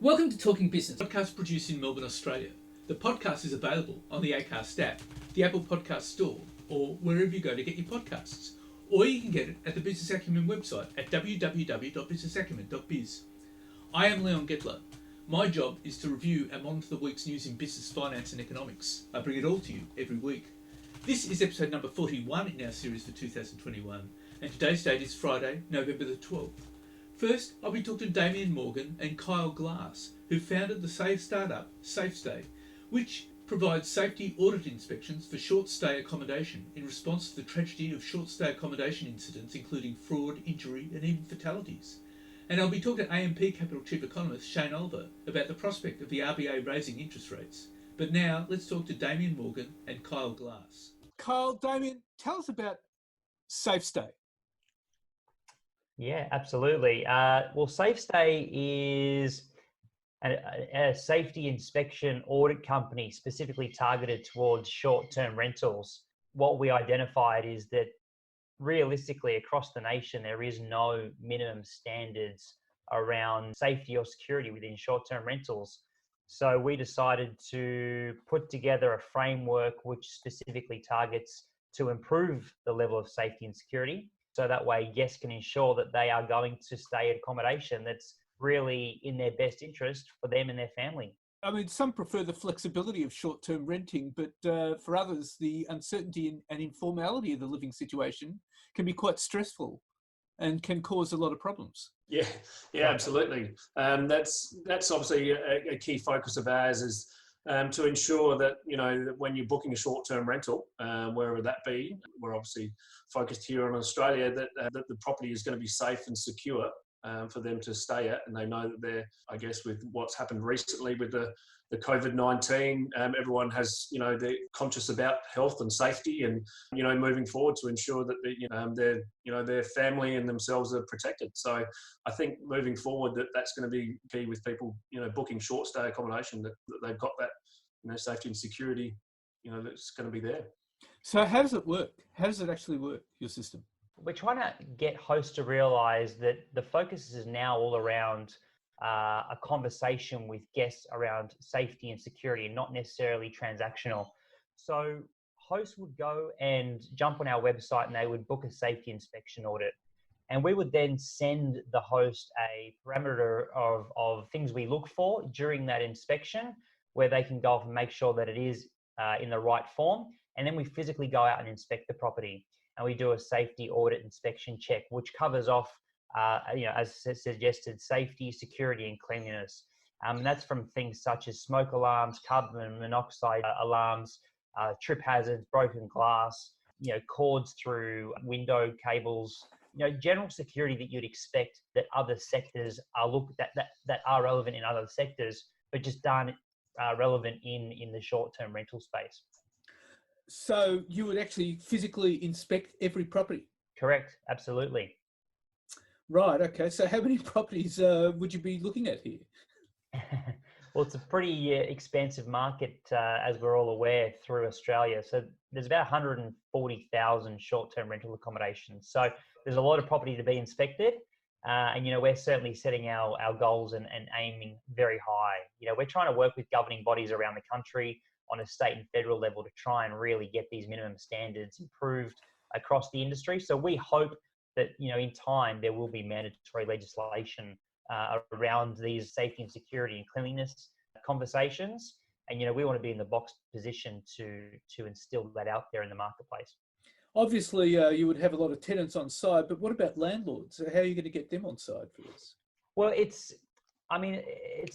Welcome to Talking Business, a podcast produced in Melbourne, Australia. The podcast is available on the Acast app, the Apple Podcast Store, or wherever you go to get your podcasts. Or you can get it at the Business Acumen website at www.businessacumen.biz. I am Leon Gettler. My job is to review and monitor the week's news in business, finance and economics. I bring it all to you every week. This is episode number 41 in our series for 2021, and today's date is Friday, November the 12th. First, I'll be talking to Damian Morgan and Kiel Glass, who founded the safe startup SafeStay, which provides safety audit inspections for short stay accommodation in response to the tragedy of short stay accommodation incidents, including fraud, injury and even fatalities. And I'll be talking to AMP Capital Chief Economist Shane Oliver about the prospect of the RBA raising interest rates. But now let's talk to Damian Morgan and Kiel Glass. Kiel, Damian, tell us about SafeStay. Yeah, absolutely. Well, SafeStay is a safety inspection audit company specifically targeted towards short-term rentals. What we identified is that realistically across the nation, there is no minimum standards around safety or security within short-term rentals. So we decided to put together a framework which specifically targets to improve the level of safety and security. So that way guests can ensure that they are going to stay at accommodation that's really in their best interest for them and their family. I mean, some prefer the flexibility of short-term renting, but for others, the uncertainty and informality of the living situation can be quite stressful and can cause a lot of problems. Yeah, absolutely. That's obviously a key focus of ours is to ensure that, that when you're booking a short-term rental, wherever that be, we're obviously focused here on Australia, that the property is going to be safe and secure for them to stay at. And they know that they're, I guess, with what's happened recently with the COVID-19, everyone has, they're conscious about health and safety and, moving forward to ensure that their family and themselves are protected. So I think moving forward that's going to be key with people, booking short stay accommodation, that they've got that, safety and security, that's going to be there. So how does it work? How does it actually work, your system? We're trying to get hosts to realize that the focus is now all around a conversation with guests around safety and security and not necessarily transactional. So hosts would go and jump on our website and they would book a safety inspection audit. And we would then send the host a parameter of things we look for during that inspection, where they can go off and make sure that it is in the right form. And then we physically go out and inspect the property. And we do a safety audit inspection check, which covers off, as suggested, safety, security, and cleanliness. And that's from things such as smoke alarms, carbon monoxide alarms, trip hazards, broken glass, cords through window cables, general security that you'd expect that other sectors are that are relevant in other sectors, but just aren't relevant in the short-term rental space. So you would actually physically inspect every property? Correct, absolutely. Right, okay. So how many properties would you be looking at here? Well, it's a pretty expansive market, as we're all aware, through Australia. So there's about 140,000 short-term rental accommodations. So there's a lot of property to be inspected. And, we're certainly setting our goals and aiming very high. We're trying to work with governing bodies around the country on a state and federal level to try and really get these minimum standards improved across the industry. So we hope that, in time, there will be mandatory legislation around these safety and security and cleanliness conversations. And, we want to be in the box position to instill that out there in the marketplace. Obviously, you would have a lot of tenants on side, but what about landlords? How are you going to get them on side for this? Well, it's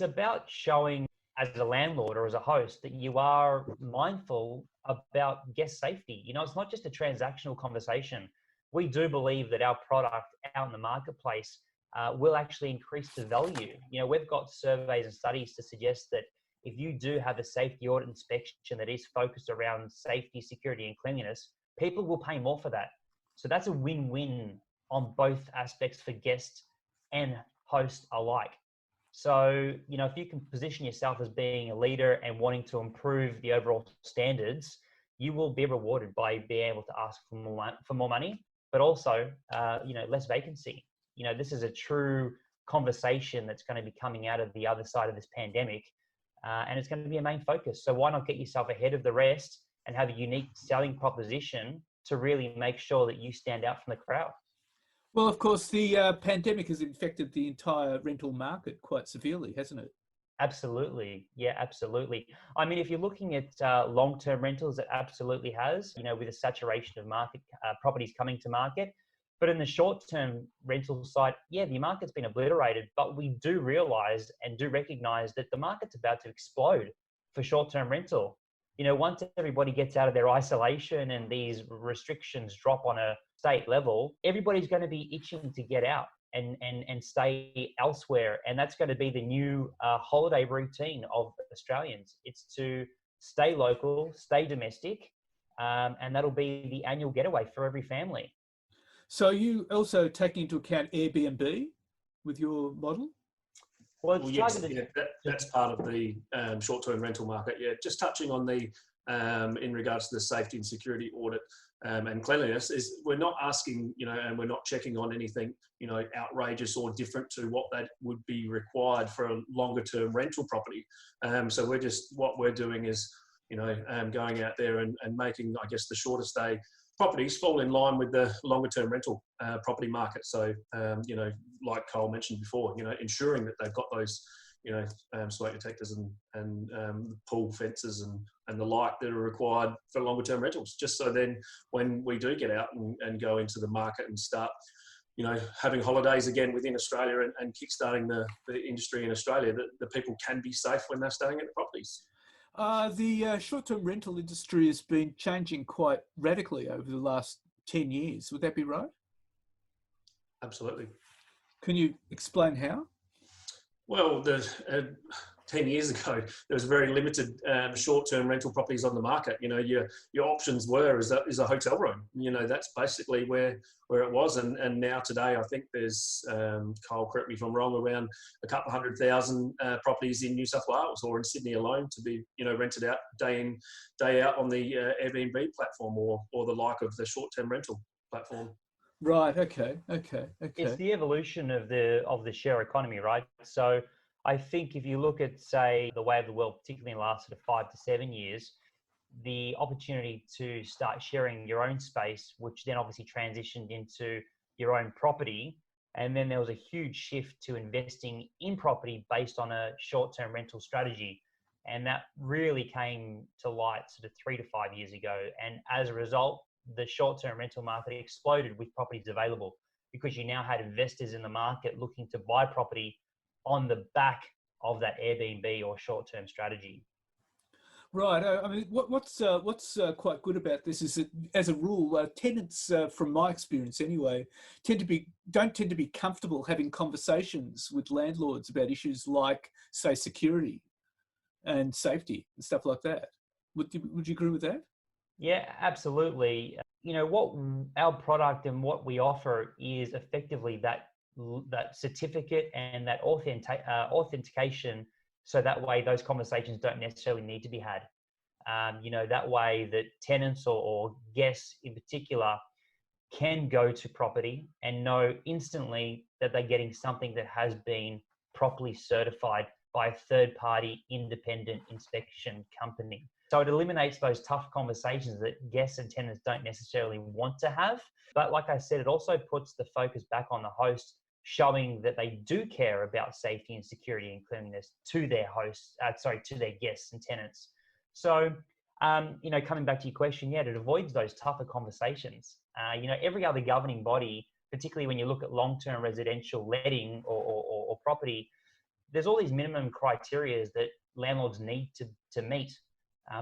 about showing as a landlord or as a host that you are mindful about guest safety. It's not just a transactional conversation. We do believe that our product out in the marketplace will actually increase the value. We've got surveys and studies to suggest that if you do have a safety audit inspection that is focused around safety, security, and cleanliness, people will pay more for that. So that's a win-win on both aspects for guests and host alike. So, if you can position yourself as being a leader and wanting to improve the overall standards, you will be rewarded by being able to ask for more money, but also, less vacancy. This is a true conversation that's going to be coming out of the other side of this pandemic. And it's going to be a main focus. So why not get yourself ahead of the rest and have a unique selling proposition to really make sure that you stand out from the crowd? Well, of course, the pandemic has infected the entire rental market quite severely, hasn't it? Absolutely. Yeah, absolutely. I mean, if you're looking at long-term rentals, it absolutely has, with a saturation of market properties coming to market. But in the short-term rental side, yeah, the market's been obliterated, but we do realize and do recognize that the market's about to explode for short-term rental. Once everybody gets out of their isolation and these restrictions drop on a state level, everybody's going to be itching to get out and stay elsewhere. And that's going to be the new holiday routine of Australians. It's to stay local, stay domestic, and that'll be the annual getaway for every family. So are you also taking into account Airbnb with your model? Well, yes, that's part of the short-term rental market. Yeah, just touching on the in regards to the safety and security audit and cleanliness, is we're not asking, and we're not checking on anything, outrageous or different to what that would be required for a longer-term rental property. So what we're doing is, going out there and making, I guess, the shorter stay properties fall in line with the longer term rental property market. So, like Cole mentioned before, ensuring that they've got those, smoke detectors and pool fences and the like that are required for longer term rentals. Just so then when we do get out and go into the market and start, having holidays again within Australia and kickstarting the industry in Australia, that the people can be safe when they're staying at the properties. The short-term rental industry has been changing quite radically over the last 10 years. Would that be right? Absolutely. Can you explain how? Well, 10 years ago, there was very limited short-term rental properties on the market. Your options were is a hotel room. That's basically where it was. And now today, I think there's, Kyle, correct me if I'm wrong, around a couple 100,000 properties in New South Wales or in Sydney alone to be, rented out day in, day out on the Airbnb platform or the like of the short-term rental platform. Right. Okay. It's the evolution of the share economy, right? So I think if you look at, say, the way of the world, particularly in the last sort of 5 to 7 years, the opportunity to start sharing your own space, which then obviously transitioned into your own property. And then there was a huge shift to investing in property based on a short-term rental strategy. And that really came to light sort of 3 to 5 years ago. And as a result, the short-term rental market exploded with properties available because you now had investors in the market looking to buy property on the back of that Airbnb or short-term strategy. Right. I mean, what's quite good about this is that, as a rule, tenants, from my experience anyway, don't tend to be comfortable having conversations with landlords about issues like, say, security and safety and stuff like that. Would you agree with that? Yeah, absolutely. What our product and what we offer is effectively that certificate and that authentication, so that way those conversations don't necessarily need to be had. That way that tenants or guests in particular can go to property and know instantly that they're getting something that has been properly certified by a third-party independent inspection company. So it eliminates those tough conversations that guests and tenants don't necessarily want to have. But like I said, it also puts the focus back on the host, showing that they do care about safety and security and cleanliness to their hosts, to their guests and tenants. So, coming back to your question, yeah, it avoids those tougher conversations. Every other governing body, particularly when you look at long-term residential letting or property, there's all these minimum criteria that landlords need to meet,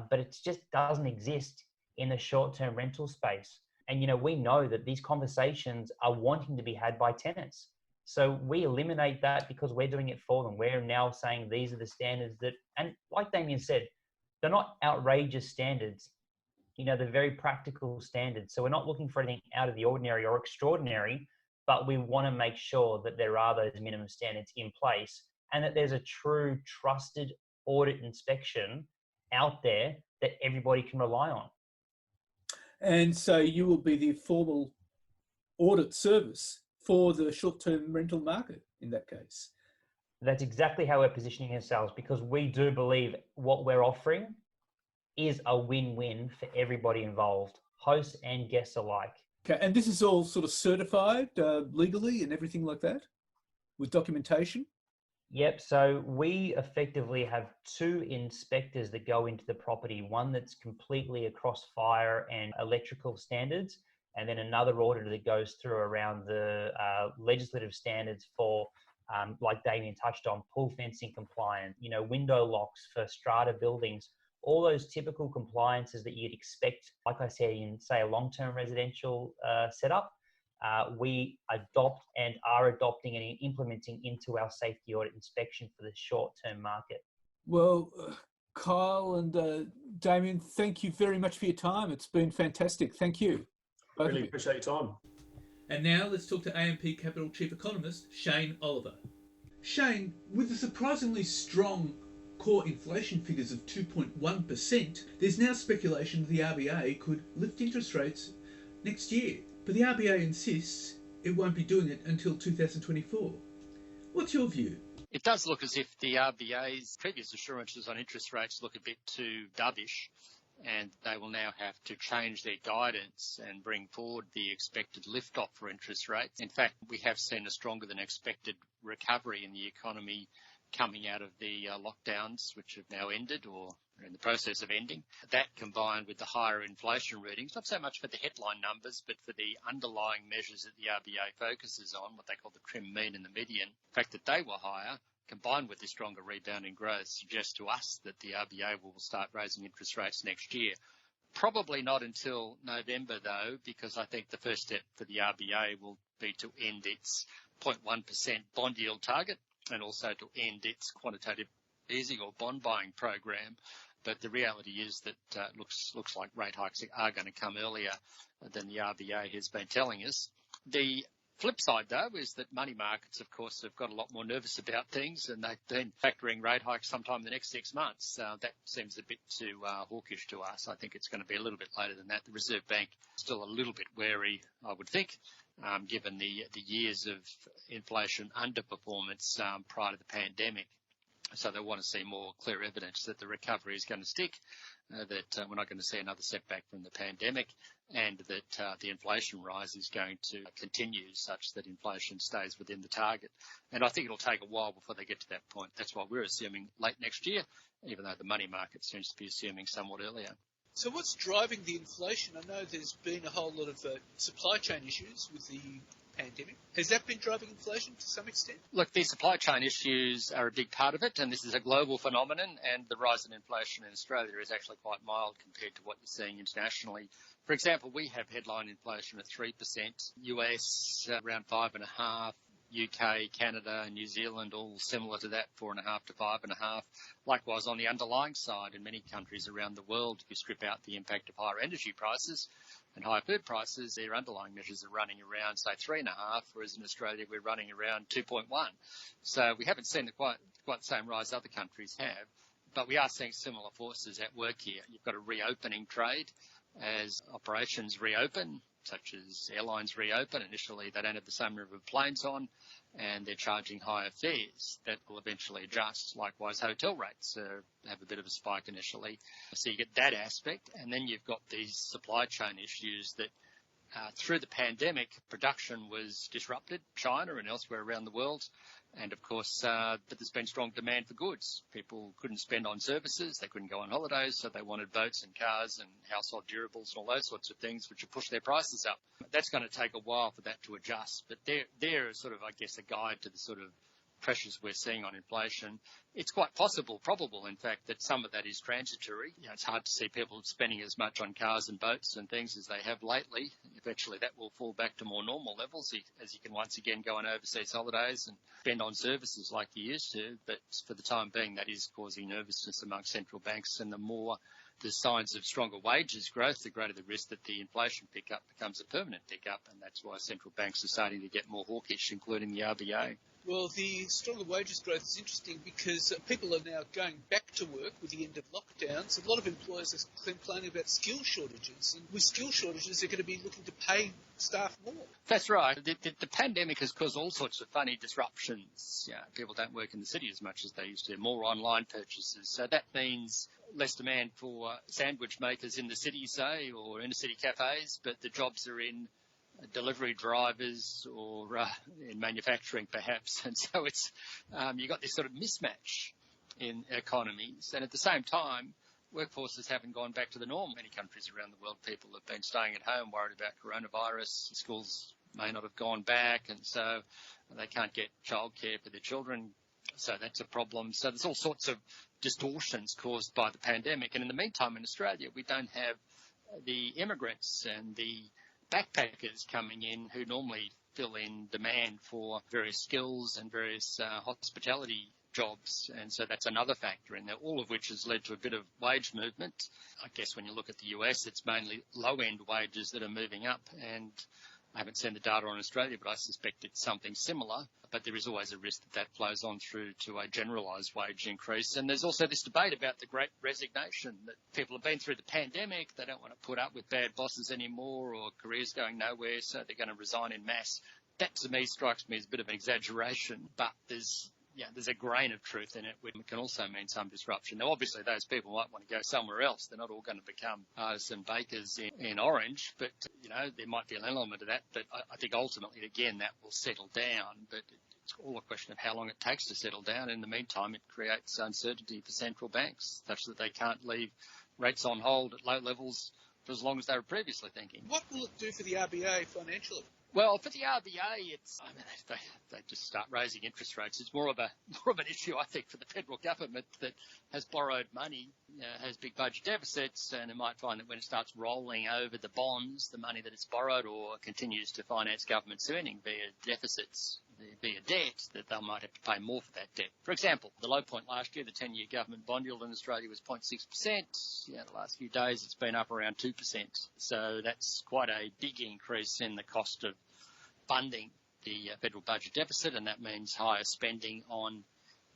but it just doesn't exist in the short-term rental space. And, we know that these conversations are wanting to be had by tenants. So we eliminate that because we're doing it for them. We're now saying these are the standards and like Damian said, they're not outrageous standards. They're very practical standards. So we're not looking for anything out of the ordinary or extraordinary, but we want to make sure that there are those minimum standards in place and that there's a true trusted audit inspection out there that everybody can rely on. And so you will be the formal audit service for the short-term rental market in that case. That's exactly how we're positioning ourselves, because we do believe what we're offering is a win-win for everybody involved, hosts and guests alike. Okay, and this is all sort of certified legally and everything like that, with documentation? Yep, so we effectively have two inspectors that go into the property, one that's completely across fire and electrical standards, and then another auditor that goes through around the legislative standards for, like Damian touched on, pool fencing compliant, window locks for strata buildings, all those typical compliances that you'd expect, like I said, in, say, a long-term residential setup. We adopt and are adopting and implementing into our safety audit inspection for the short-term market. Well, Kyle and Damian, thank you very much for your time. It's been fantastic. Thank you. Really appreciate your time. And now let's talk to AMP Capital Chief Economist, Shane Oliver. Shane, with the surprisingly strong core inflation figures of 2.1%, there's now speculation the RBA could lift interest rates next year. But the RBA insists it won't be doing it until 2024. What's your view? It does look as if the RBA's previous assurances on interest rates look a bit too dovish, and they will now have to change their guidance and bring forward the expected lift-off for interest rates. In fact, we have seen a stronger than expected recovery in the economy coming out of the lockdowns, which have now ended or are in the process of ending. That combined with the higher inflation readings, not so much for the headline numbers, but for the underlying measures that the RBA focuses on, what they call the trim mean and the median, the fact that they were higher, combined with the stronger rebound in growth, suggests to us that the RBA will start raising interest rates next year. Probably not until November, though, because I think the first step for the RBA will be to end its 0.1% bond yield target, and also to end its quantitative easing or bond buying program. But the reality is that looks like rate hikes are going to come earlier than the RBA has been telling us. The flip side, though, is that money markets, of course, have got a lot more nervous about things, and they've been factoring rate hikes sometime in the next 6 months. That seems a bit too hawkish to us. I think it's going to be a little bit later than that. The Reserve Bank is still a little bit wary, I would think, given the years of inflation underperformance prior to the pandemic. So they want to see more clear evidence that the recovery is going to stick, that we're not going to see another setback from the pandemic, and that the inflation rise is going to continue such that inflation stays within the target. And I think it'll take a while before they get to that point. That's why we're assuming late next year, even though the money market seems to be assuming somewhat earlier. So what's driving the inflation? I know there's been a whole lot of supply chain issues with the pandemic. Has that been driving inflation to some extent? Look, the supply chain issues are a big part of it, and this is a global phenomenon, and the rise in inflation in Australia is actually quite mild compared to what you're seeing internationally. For example, we have headline inflation at 3%, US around 5.5%, UK, Canada, and New Zealand, all similar to that, 4.5 to 5.5. Likewise, on the underlying side, in many countries around the world, if you strip out the impact of higher energy prices and higher food prices, their underlying measures are running around, say, 3.5, whereas in Australia we're running around 2.1. So we haven't seen quite the same rise other countries have, but we are seeing similar forces at work here. You've got a reopening trade as operations reopen, such as airlines reopen. Initially, they don't have the same number of planes on, and they're charging higher fares. That will eventually adjust. Likewise, hotel rates have a bit of a spike initially. So you get that aspect, and then you've got these supply chain issues that through the pandemic, production was disrupted, China and elsewhere around the world. And of course, but there's been strong demand for goods. People couldn't spend on services, they couldn't go on holidays, so they wanted boats and cars and household durables and all those sorts of things, which have pushed their prices up. That's going to take a while for that to adjust, but they're sort of, I guess, a guide to the sort of pressures we're seeing on inflation. It's quite probable, in fact, that some of that is transitory. It's hard to see people spending as much on cars and boats and things as they have lately. Eventually that will fall back to more normal levels as you can once again go on overseas holidays and spend on services like you used to. But for the time being, that is causing nervousness among central banks, and the more the signs of stronger wages growth, the greater the risk that the inflation pickup becomes a permanent pickup, and that's why central banks are starting to get more hawkish, including the RBA. Well, the stronger wages growth is interesting because people are now going back to work with the end of lockdowns. A lot of employers are complaining about skill shortages, and with skill shortages, they're going to be looking to pay staff more. That's right. The pandemic has caused all sorts of funny disruptions. Yeah, people don't work in the city as much as they used to, more online purchases. So that means less demand for sandwich makers in the city, say, or inner city cafes, but the jobs are in delivery drivers or in manufacturing perhaps. And so it's you've got this sort of mismatch in economies. And at the same time, workforces haven't gone back to the norm. Many countries around the world, people have been staying at home, worried about coronavirus. Schools may not have gone back, and so they can't get childcare for their children. So that's a problem. So there's all sorts of distortions caused by the pandemic. And in the meantime, in Australia, we don't have the immigrants and the backpackers coming in who normally fill in demand for various skills and various hospitality jobs. And so that's another factor in there, all of which has led to a bit of wage movement. I guess when you look at the US, it's mainly low-end wages that are moving up. And I haven't seen the data on Australia, but I suspect it's something similar. But there is always a risk that that flows on through to a generalised wage increase. And there's also this debate about the great resignation, that people have been through the pandemic. They don't want to put up with bad bosses anymore, or careers going nowhere, so they're going to resign en masse. That, to me, strikes me as a bit of an exaggeration, but there's a grain of truth in it, which can also mean some disruption. Now, obviously, those people might want to go somewhere else. They're not all going to become artists and bakers in Orange, but, there might be an element of that. But I think ultimately, again, that will settle down. But it's all a question of how long it takes to settle down. In the meantime, it creates uncertainty for central banks, such that they can't leave rates on hold at low levels for as long as they were previously thinking. What will it do for the RBA financially? Well, for the RBA, they just start raising interest rates. It's more of an issue, I think, for the federal government that has borrowed money, has big budget deficits, and it might find that when it starts rolling over the bonds, the money that it's borrowed, or continues to finance government's earning via deficits, via debt, that they might have to pay more for that debt. For example, the low point last year, the 10-year government bond yield in Australia was 0.6%. The last few days it's been up around 2%. So that's quite a big increase in the cost of funding the federal budget deficit, and that means higher spending on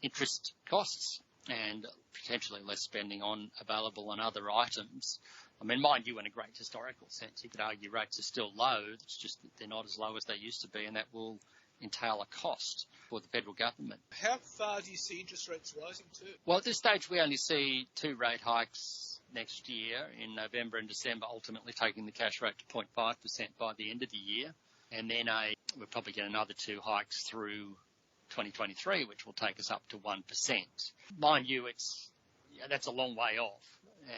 interest costs and potentially less spending on available and other items. I mean, mind you, in a great historical sense, you could argue rates are still low. It's just that they're not as low as they used to be, and that will entail a cost for the federal government. How far do you see interest rates rising to? Well, at this stage, we only see 2 rate hikes next year in November and December, ultimately taking the cash rate to 0.5% by the end of the year. And then we'll probably get another 2 hikes through 2023, which will take us up to 1%. Mind you, that's a long way off,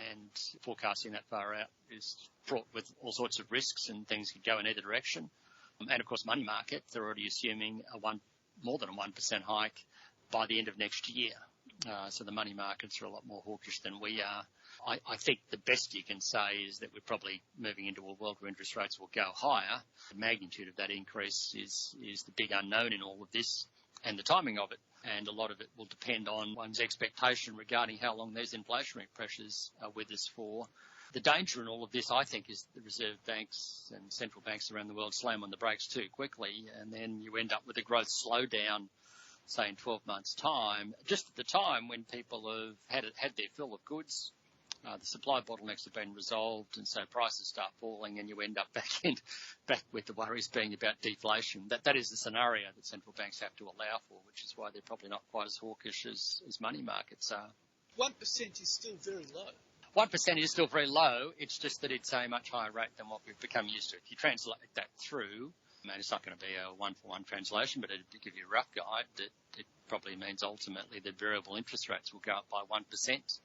and forecasting that far out is fraught with all sorts of risks, and things could go in either direction. And of course, money markets, they're already assuming more than a 1% hike by the end of next year. So the money markets are a lot more hawkish than we are. I think the best you can say is that we're probably moving into a world where interest rates will go higher. The magnitude of that increase is the big unknown in all of this, and the timing of it. And a lot of it will depend on one's expectation regarding how long these inflationary pressures are with us for. The danger in all of this, I think, is the reserve banks and central banks around the world slam on the brakes too quickly, and then you end up with a growth slowdown, say in 12 months' time, just at the time when people have had their fill of goods. The supply bottlenecks have been resolved, and so prices start falling, and you end up back with the worries being about deflation. That is the scenario that central banks have to allow for, which is why they're probably not quite as hawkish as money markets are. 1% is still very low. 1% is still very low. It's just that it's a much higher rate than what we've become used to. If you translate that through, it's not going to be a one-for-one translation, but to give you a rough guide, it probably means ultimately the variable interest rates will go up by 1%.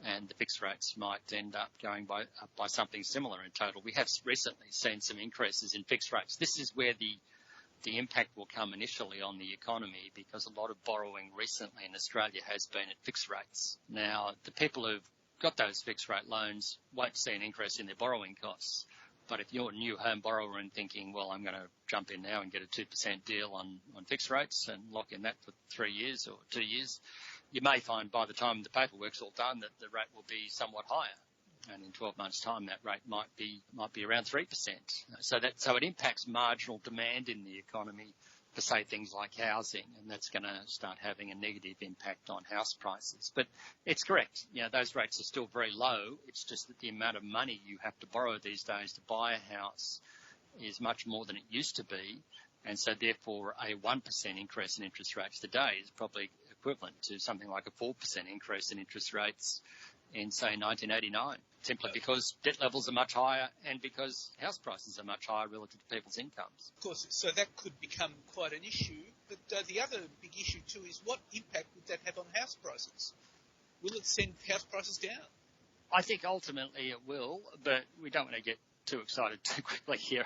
And the fixed rates might end up going up by something similar in total. We have recently seen some increases in fixed rates. This is where the impact will come initially on the economy, because a lot of borrowing recently in Australia has been at fixed rates. Now, the people who've got those fixed rate loans won't see an increase in their borrowing costs. But if you're a new home borrower and thinking, well, I'm going to jump in now and get a 2% deal on fixed rates and lock in that for 3 years or 2 years, you may find by the time the paperwork's all done that the rate will be somewhat higher. And in 12 months' time, that rate might be around 3%. So it impacts marginal demand in the economy, for, say, things like housing, and that's going to start having a negative impact on house prices. But it's correct. Those rates are still very low. It's just that the amount of money you have to borrow these days to buy a house is much more than it used to be. And so therefore a 1% increase in interest rates today is probably equivalent to something like a 4% increase in interest rates in, say, 1989, simply because debt levels are much higher and because house prices are much higher relative to people's incomes. Of course, so that could become quite an issue. But the other big issue too is what impact would that have on house prices? Will it send house prices down? I think ultimately it will, but we don't want to get too excited too quickly here.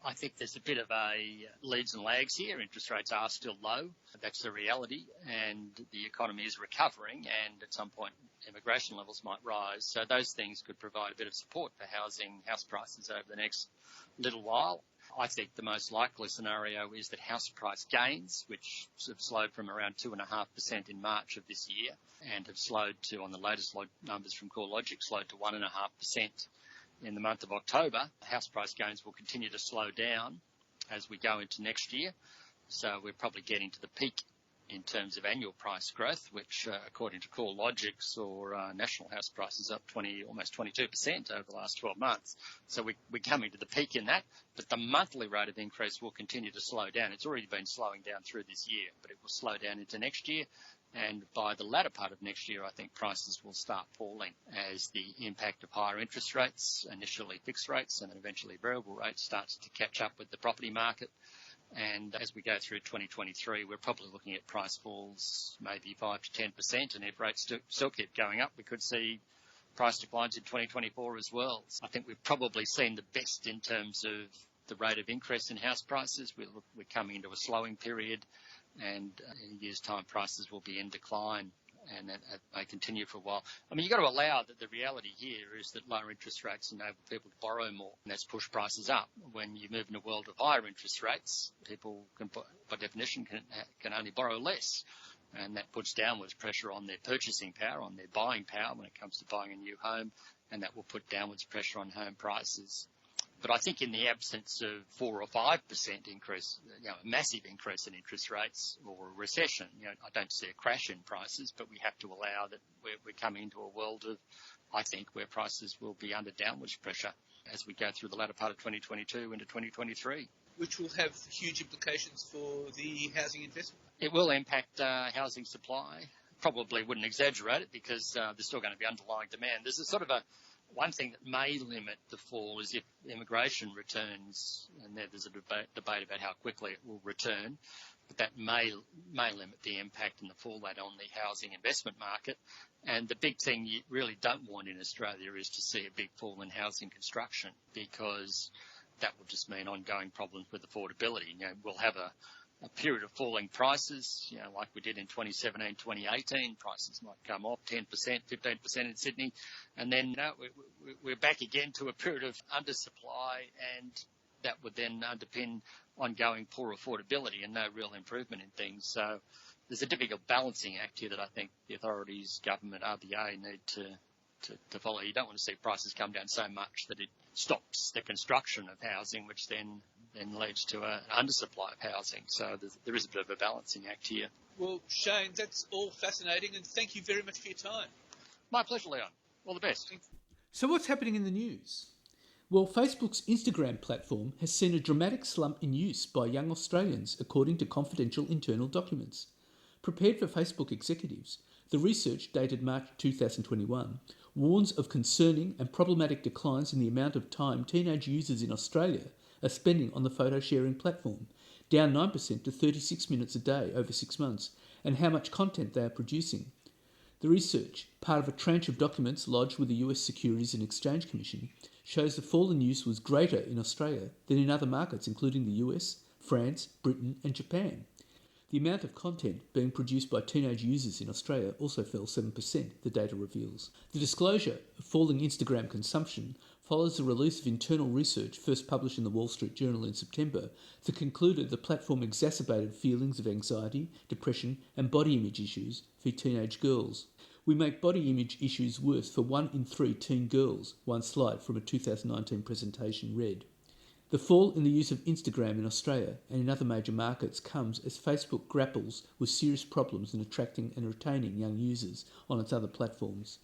I think there's a bit of a leads and lags here. Interest rates are still low. That's the reality, and the economy is recovering, and at some point immigration levels might rise. So those things could provide a bit of support for house prices over the next little while. I think the most likely scenario is that house price gains, which sort of slowed from around 2.5% in March of this year and have slowed to, on the latest numbers from CoreLogic, slowed to 1.5% in the month of October. House price gains will continue to slow down as we go into next year. So we're probably getting to the peak in terms of annual price growth, which according to CoreLogic saw national house prices up almost 22% over the last 12 months. So we're coming to the peak in that, but the monthly rate of increase will continue to slow down. It's already been slowing down through this year, but it will slow down into next year. And by the latter part of next year, I think prices will start falling as the impact of higher interest rates, initially fixed rates and then eventually variable rates, starts to catch up with the property market. And as we go through 2023, we're probably looking at price falls maybe 5 to 10%. And if rates still keep going up, we could see price declines in 2024 as well. I think we've probably seen the best in terms of the rate of increase in house prices. We're coming into a slowing period, and in a year's time prices will be in decline, and that may continue for a while. I mean, you've got to allow that the reality here is that lower interest rates enable people to borrow more, and that's pushed prices up. When you move in a world of higher interest rates, people can, by definition, can only borrow less, and that puts downwards pressure on their purchasing power, on their buying power when it comes to buying a new home, and that will put downwards pressure on home prices. But I think in the absence of 4 or 5% increase, a massive increase in interest rates or a recession, I don't see a crash in prices, but we have to allow that we're coming into a world of, I think, where prices will be under downwards pressure as we go through the latter part of 2022 into 2023. Which will have huge implications for the housing investment. It will impact housing supply. Probably wouldn't exaggerate it because there's still going to be underlying demand. There's a sort of one thing that may limit the fall is if immigration returns, and there's a debate about how quickly it will return, but that may limit the impact and the fall on the housing investment market. And the big thing you really don't want in Australia is to see a big fall in housing construction, because that will just mean ongoing problems with affordability. We'll have a period of falling prices, like we did in 2017, 2018. Prices might come off 10%, 15% in Sydney. And then we're back again to a period of undersupply, and that would then underpin ongoing poor affordability and no real improvement in things. So there's a difficult balancing act here that I think the authorities, government, RBA need to follow. You don't want to see prices come down so much that it stops the construction of housing, which then leads to an undersupply of housing. So there is a bit of a balancing act here. Well, Shane, that's all fascinating, and thank you very much for your time. My pleasure, Leon. All the best. So what's happening in the news? Well, Facebook's Instagram platform has seen a dramatic slump in use by young Australians, according to confidential internal documents. Prepared for Facebook executives, the research, dated March 2021, warns of concerning and problematic declines in the amount of time teenage users in Australia are spending on the photo sharing platform, down 9% to 36 minutes a day over 6 months, and how much content they are producing. The research, part of a tranche of documents lodged with the US Securities and Exchange Commission, shows the fall in use was greater in Australia than in other markets including the US, France, Britain and Japan. The amount of content being produced by teenage users in Australia also fell 7%, the data reveals. The disclosure of falling Instagram consumption follows the release of internal research first published in the Wall Street Journal in September that concluded the platform exacerbated feelings of anxiety, depression and body image issues for teenage girls. We make body image issues worse for 1 in 3 teen girls, one slide from a 2019 presentation read. The fall in the use of Instagram in Australia and in other major markets comes as Facebook grapples with serious problems in attracting and retaining young users on its other platforms.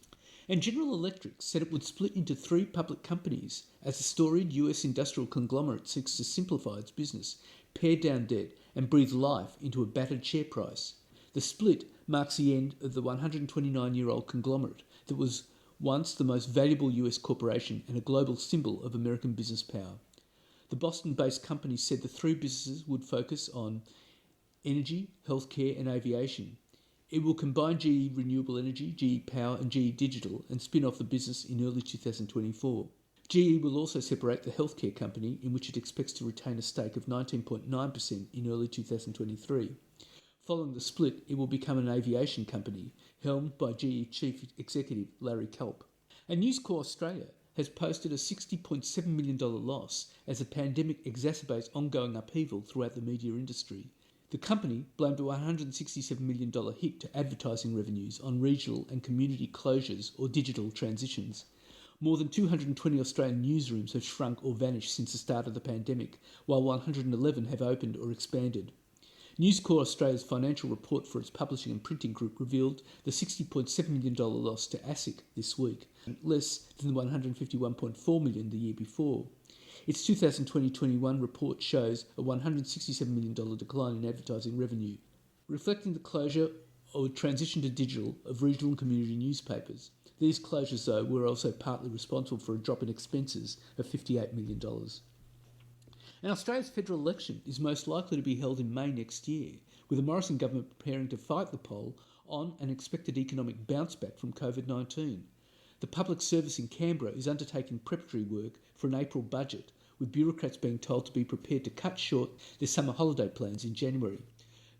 And General Electric said it would split into 3 public companies as the storied US industrial conglomerate seeks to simplify its business, pare down debt and breathe life into a battered share price. The split marks the end of the 129-year-old conglomerate that was once the most valuable US corporation and a global symbol of American business power. The Boston-based company said the 3 businesses would focus on energy, healthcare and aviation. It will combine GE Renewable Energy, GE Power and GE Digital and spin off the business in early 2024. GE will also separate the healthcare company, in which it expects to retain a stake of 19.9% in early 2023. Following the split, it will become an aviation company, helmed by GE Chief Executive Larry Culp. And News Corp Australia has posted a $60.7 million loss as the pandemic exacerbates ongoing upheaval throughout the media industry. The company blamed a $167 million hit to advertising revenues on regional and community closures or digital transitions. More than 220 Australian newsrooms have shrunk or vanished since the start of the pandemic, while 111 have opened or expanded. News Corp Australia's financial report for its publishing and printing group revealed the $60.7 million loss to ASIC this week, less than the $151.4 million the year before. Its 2020-21 report shows a $167 million decline in advertising revenue, reflecting the closure or transition to digital of regional and community newspapers. These closures, though, were also partly responsible for a drop in expenses of $58 million. And Australia's federal election is most likely to be held in May next year, with the Morrison government preparing to fight the poll on an expected economic bounce back from COVID-19. The public service in Canberra is undertaking preparatory work for an April budget, with bureaucrats being told to be prepared to cut short their summer holiday plans in January.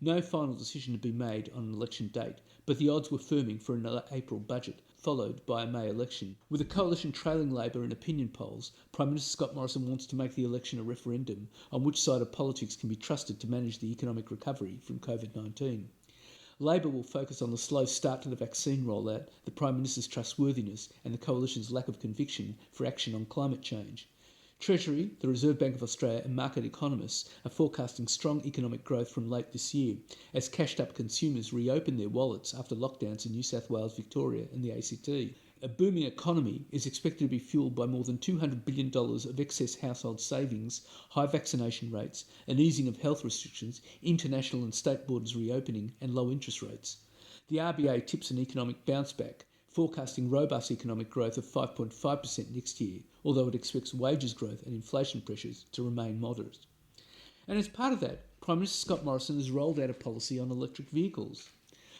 No final decision had been made on an election date, but the odds were firming for another April budget, followed by a May election. With the coalition trailing Labor in opinion polls, Prime Minister Scott Morrison wants to make the election a referendum on which side of politics can be trusted to manage the economic recovery from COVID-19. Labor will focus on the slow start to the vaccine rollout, the Prime Minister's trustworthiness and the coalition's lack of conviction for action on climate change. Treasury, the Reserve Bank of Australia and market economists are forecasting strong economic growth from late this year as cashed-up consumers reopen their wallets after lockdowns in New South Wales, Victoria and the ACT. A booming economy is expected to be fuelled by more than $200 billion of excess household savings, high vaccination rates, an easing of health restrictions, international and state borders reopening and low interest rates. The RBA tips an economic bounce back, forecasting robust economic growth of 5.5% next year, although it expects wages growth and inflation pressures to remain moderate. And as part of that, Prime Minister Scott Morrison has rolled out a policy on electric vehicles.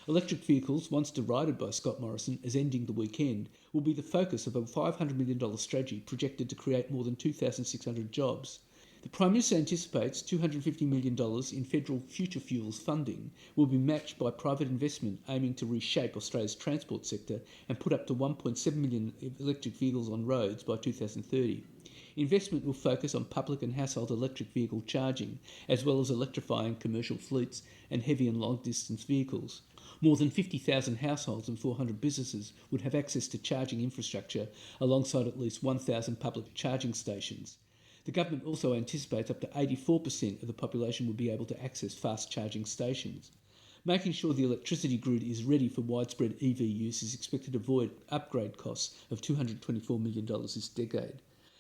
Electric vehicles, once derided by Scott Morrison as ending the weekend, will be the focus of a $500 million strategy projected to create more than 2,600 jobs. The Prime Minister anticipates $250 million in federal future fuels funding will be matched by private investment aiming to reshape Australia's transport sector and put up to 1.7 million electric vehicles on roads by 2030. Investment will focus on public and household electric vehicle charging, as well as electrifying commercial fleets and heavy and long-distance vehicles. More than 50,000 households and 400 businesses would have access to charging infrastructure alongside at least 1,000 public charging stations. The government also anticipates up to 84% of the population will be able to access fast charging stations. Making sure the electricity grid is ready for widespread EV use is expected to avoid upgrade costs of $224 million this decade.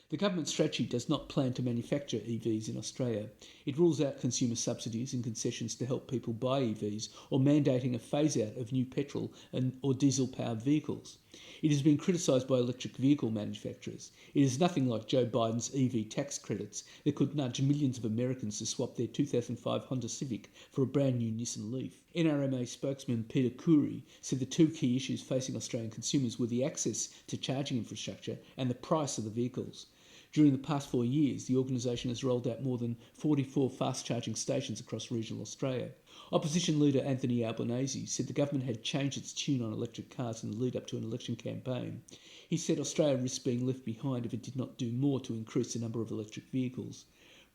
The government strategy does not plan to manufacture EVs in Australia. It rules out consumer subsidies and concessions to help people buy EVs or mandating a phase-out of new petrol or diesel-powered vehicles. It has been criticised by electric vehicle manufacturers. It is nothing like Joe Biden's EV tax credits that could nudge millions of Americans to swap their 2005 Honda Civic for a brand new Nissan Leaf. NRMA spokesman Peter Khoury said the 2 key issues facing Australian consumers were the access to charging infrastructure and the price of the vehicles. During the past 4 years, the organisation has rolled out more than 44 fast charging stations across regional Australia. Opposition leader Anthony Albanese said the government had changed its tune on electric cars in the lead up to an election campaign. He said Australia risks being left behind if it did not do more to increase the number of electric vehicles.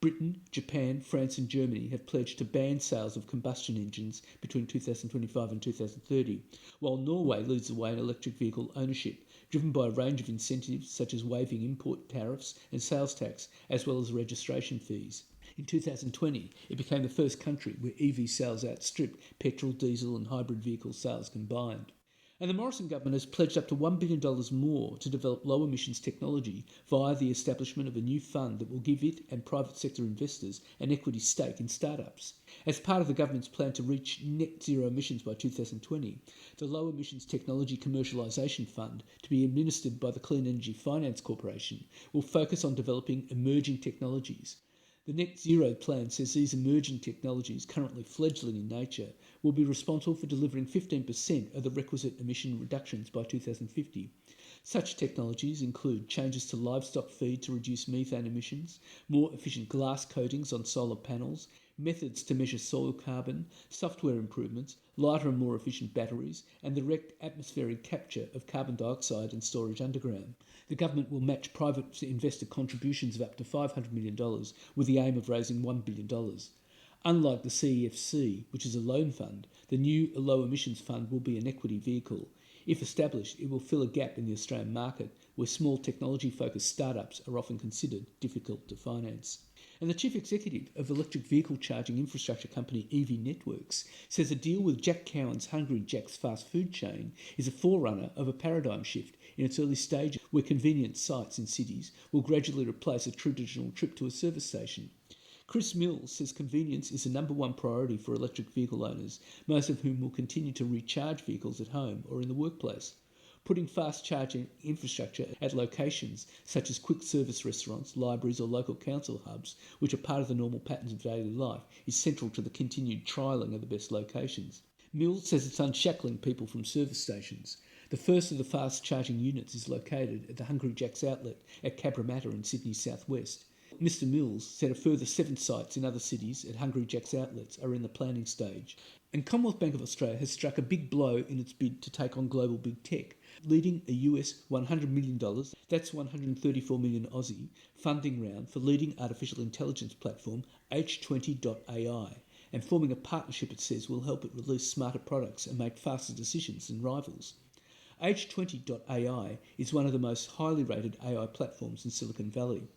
Britain, Japan, France and Germany have pledged to ban sales of combustion engines between 2025 and 2030, while Norway leads the way in electric vehicle ownership, driven by a range of incentives such as waiving import tariffs and sales tax, as well as registration fees. In 2020, it became the first country where EV sales outstripped petrol, diesel and hybrid vehicle sales combined. And the Morrison government has pledged up to $1 billion more to develop low emissions technology via the establishment of a new fund that will give it and private sector investors an equity stake in startups. As part of the government's plan to reach net zero emissions by 2020, the Low Emissions Technology Commercialisation Fund, to be administered by the Clean Energy Finance Corporation, will focus on developing emerging technologies. The Net Zero plan says these emerging technologies, currently fledgling in nature, will be responsible for delivering 15% of the requisite emission reductions by 2050. Such technologies include changes to livestock feed to reduce methane emissions, more efficient glass coatings on solar panels, methods to measure soil carbon, software improvements, lighter and more efficient batteries, and direct atmospheric capture of carbon dioxide and storage underground. The government will match private investor contributions of up to $500 million with the aim of raising $1 billion. Unlike the CEFC, which is a loan fund, the new low emissions fund will be an equity vehicle. If established, it will fill a gap in the Australian market where small technology-focused startups are often considered difficult to finance. And the chief executive of electric vehicle charging infrastructure company EV Networks says a deal with Jack Cowan's Hungry Jack's fast food chain is a forerunner of a paradigm shift in its early stages where convenience sites in cities will gradually replace a traditional trip to a service station. Chris Mills says convenience is the number one priority for electric vehicle owners, most of whom will continue to recharge vehicles at home or in the workplace. Putting fast charging infrastructure at locations such as quick service restaurants, libraries or local council hubs, which are part of the normal patterns of daily life, is central to the continued trialling of the best locations. Mills says it's unshackling people from service stations. The first of the fast charging units is located at the Hungry Jack's outlet at Cabramatta in Sydney's southwest. Mr Mills said a further 7 sites in other cities at Hungry Jack's outlets are in the planning stage. And Commonwealth Bank of Australia has struck a big blow in its bid to take on global big tech, leading a US $100 million, that's 134 million Aussie, funding round for leading artificial intelligence platform H20.ai, and forming a partnership it says will help it release smarter products and make faster decisions than rivals. H20.ai is one of the most highly rated AI platforms in Silicon Valley.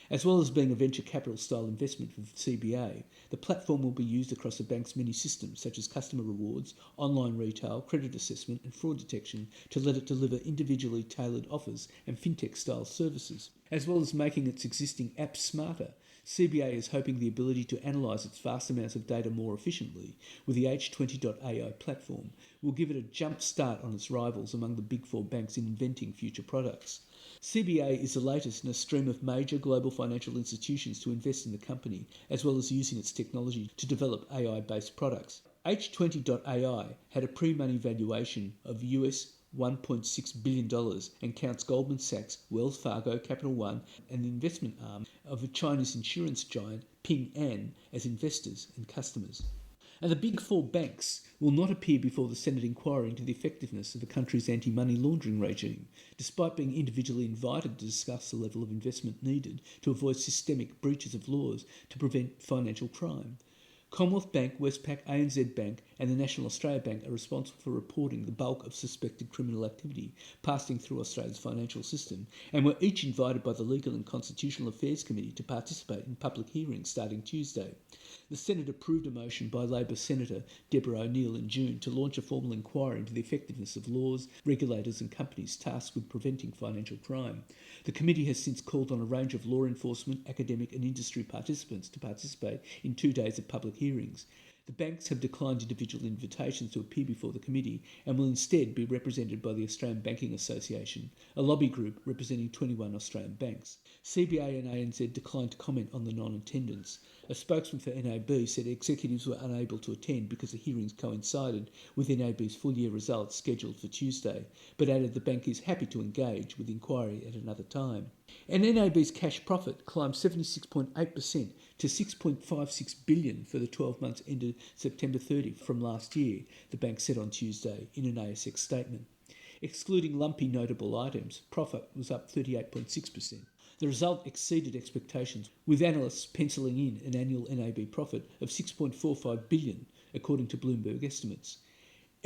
As well as being a venture capital style investment for CBA, the platform will be used across the bank's many systems such as customer rewards, online retail, credit assessment and fraud detection to let it deliver individually tailored offers and fintech style services. As well as making its existing apps smarter, CBA is hoping the ability to analyse its vast amounts of data more efficiently with the H20.ai platform will give it a jump start on its rivals among the big four banks in inventing future products. CBA is the latest in a stream of major global financial institutions to invest in the company, as well as using its technology to develop AI-based products. H20.ai had a pre-money valuation of US $1.6 billion and counts Goldman Sachs, Wells Fargo, Capital One and the investment arm of a Chinese insurance giant Ping An as investors and customers. And the big four banks will not appear before the Senate inquiry into the effectiveness of the country's anti-money laundering regime, despite being individually invited to discuss the level of investment needed to avoid systemic breaches of laws to prevent financial crime. Commonwealth Bank, Westpac, ANZ Bank and the National Australia Bank are responsible for reporting the bulk of suspected criminal activity passing through Australia's financial system and were each invited by the Legal and Constitutional Affairs Committee to participate in public hearings starting Tuesday. The Senate approved a motion by Labor Senator Deborah O'Neill in June to launch a formal inquiry into the effectiveness of laws, regulators and companies tasked with preventing financial crime. The committee has since called on a range of law enforcement, academic and industry participants to participate in 2 days of public hearings. The banks have declined individual invitations to appear before the committee and will instead be represented by the Australian Banking Association, a lobby group representing 21 Australian banks. CBA and ANZ declined to comment on the non-attendance. A spokesman for NAB said executives were unable to attend because the hearings coincided with NAB's full-year results scheduled for Tuesday, but added the bank is happy to engage with inquiry at another time. And NAB's cash profit climbed 76.8% to $6.56 billion for the 12 months ended September 30 from last year, the bank said on Tuesday in an ASX statement. Excluding lumpy notable items, profit was up 38.6%. The result exceeded expectations, with analysts penciling in an annual NAB profit of $6.45 billion, according to Bloomberg estimates.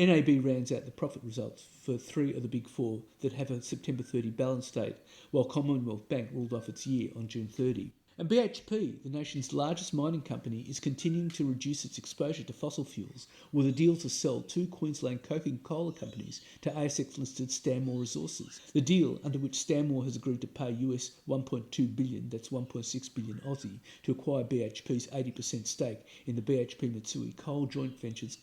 NAB rounds out the profit results for 3 of the big 4 that have a September 30 balance date, while Commonwealth Bank ruled off its year on June 30. And BHP, the nation's largest mining company, is continuing to reduce its exposure to fossil fuels with a deal to sell 2 Queensland coking coal companies to ASX-listed Stanmore Resources. The deal, under which Stanmore has agreed to pay US $1.2 billion, that's 1.6 billion Aussie, to acquire BHP's 80% stake in the BHP Mitsui coal joint ventures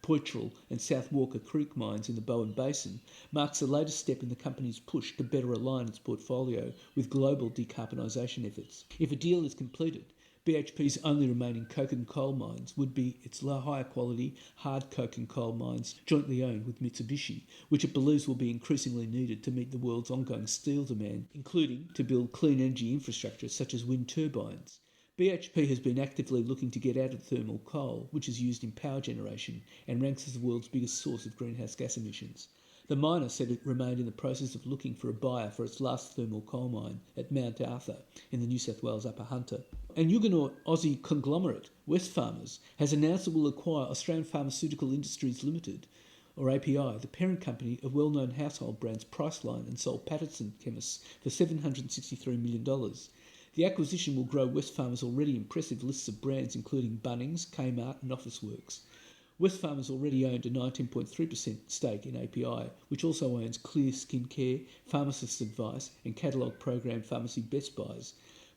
Poitral and South Walker Creek mines in the Bowen Basin, marks the latest step in the company's push to better align its portfolio with global decarbonisation efforts. If a deal is completed, BHP's only remaining coke and coal mines would be its higher quality hard coke and coal mines jointly owned with Mitsubishi, which it believes will be increasingly needed to meet the world's ongoing steel demand, including to build clean energy infrastructure such as wind turbines. BHP has been actively looking to get out of thermal coal, which is used in power generation and ranks as the world's biggest source of greenhouse gas emissions. The miner said it remained in the process of looking for a buyer for its last thermal coal mine at Mount Arthur in the New South Wales Upper Hunter. And Huguenot Aussie conglomerate Wesfarmers has announced it will acquire Australian Pharmaceutical Industries Limited, or API, the parent company of well-known household brands Priceline and Sol Pattinson Chemists, for $763 million. The acquisition will grow Wesfarmers' already impressive lists of brands including Bunnings, Kmart and Officeworks. Wesfarmers already owned a 19.3% stake in API, which also owns Clear Skincare, Pharmacist Advice and catalogue program pharmacy Best Buys.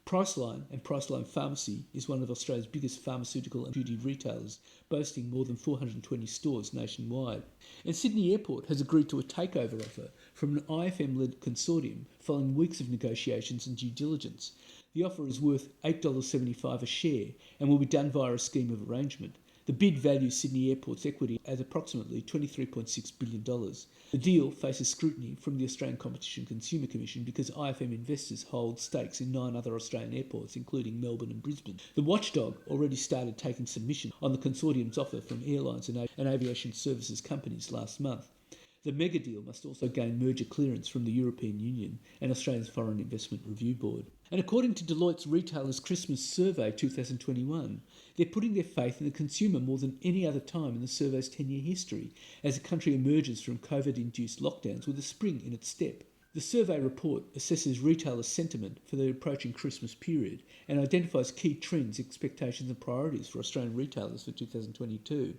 Priceline and Priceline Pharmacy is one of Australia's biggest pharmaceutical and beauty retailers, boasting more than 420 stores nationwide. And Sydney Airport has agreed to a takeover offer from an IFM-led consortium following weeks of negotiations and due diligence. The offer is worth $8.75 a share and will be done via a scheme of arrangement. The bid values Sydney Airport's equity at approximately $23.6 billion. The deal faces scrutiny from the Australian Competition Consumer Commission because IFM investors hold stakes in 9 other Australian airports, including Melbourne and Brisbane. The watchdog already started taking submission on the consortium's offer from airlines and aviation services companies last month. The mega deal must also gain merger clearance from the European Union and Australia's Foreign Investment Review Board. And according to Deloitte's Retailers Christmas Survey 2021, they're putting their faith in the consumer more than any other time in the survey's 10-year history as the country emerges from COVID-induced lockdowns with a spring in its step. The survey report assesses retailers' sentiment for the approaching Christmas period and identifies key trends, expectations and priorities for Australian retailers for 2022.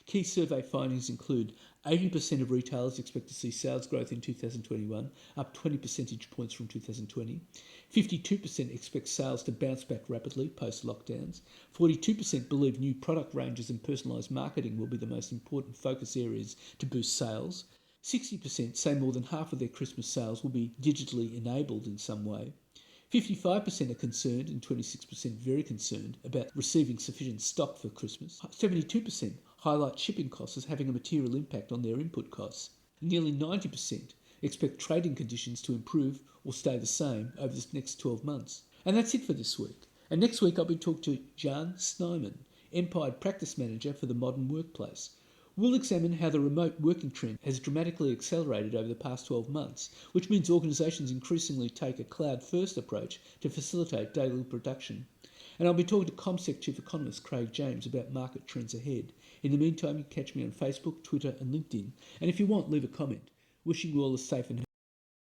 Key survey findings include 80% of retailers expect to see sales growth in 2021, up 20 percentage points from 2020. 52% expect sales to bounce back rapidly post-lockdowns. 42% believe new product ranges and personalised marketing will be the most important focus areas to boost sales. 60% say more than half of their Christmas sales will be digitally enabled in some way. 55% are concerned and 26% very concerned about receiving sufficient stock for Christmas. 72% highlight shipping costs as having a material impact on their input costs. Nearly 90% expect trading conditions to improve or stay the same over the next 12 months. And that's it for this week. And next week I'll be talking to Jan Snyman, Empire Practice Manager for the Modern Workplace. We'll examine how the remote working trend has dramatically accelerated over the past 12 months, which means organisations increasingly take a cloud-first approach to facilitate daily production. And I'll be talking to ComSec Chief Economist Craig James about market trends ahead. In the meantime, you can catch me on Facebook, Twitter and LinkedIn. And if you want, leave a comment. Wishing you all a safe and